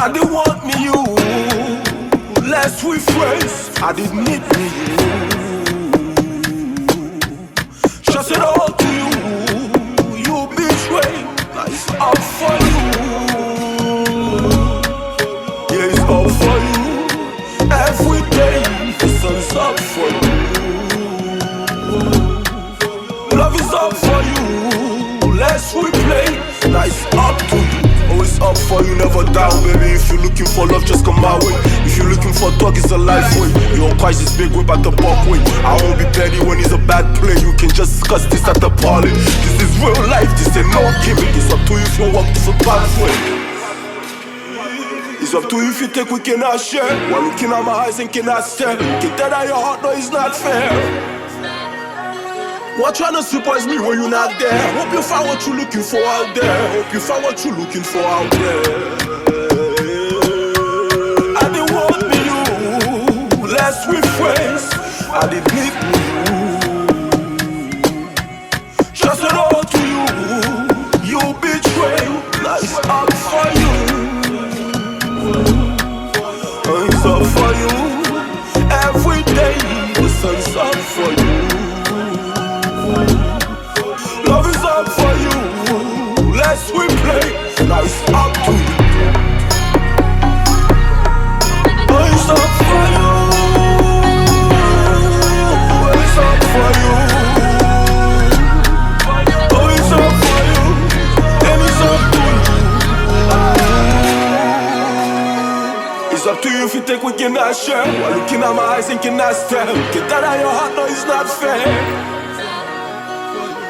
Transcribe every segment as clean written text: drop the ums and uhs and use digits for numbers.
I didn't want me you, lest we friends. I didn't need me you. Just it all to you. You betray. Now it's all for you. Yeah, it's all for you. Every day the sun's up for you. Love is up for you. Let's replay. Now it's up to you. Always up for you, never down, baby. If you're looking for love, just come my way. If you're looking for talk, it's a life way. Your price is big, whip at the parkway. I won't be petty when it's a bad play. You can just discuss this at the party. This is real life, this ain't no gimmick. It's up to you if you walk this pathway. It's up to you if you take, we cannot share. While looking at my eyes and cannot stare. Get that out your heart, no, it's not fair. What trying to surprise me when you're not there? Hope you find what you're looking for out there. Hope you find what you're looking for out there. I didn't want me you, lest we friends. I didn't need you. Just it all to you. You betray. Now it's up for you. It's up for you. Every day the sun's up for you. Love is up for you. Let's replay. Now it's up to you. It's up for you. It's up for you. It's up for you. And it's up to you. It's up to you if you take, we cannot share. While looking at my eyes and cannot stare. Get that out your heart, no, it's not fair.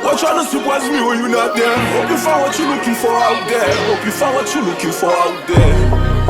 What trying to surprise me when you're not there? Hope you find what you're looking for out there. Hope you find what you're looking for out there.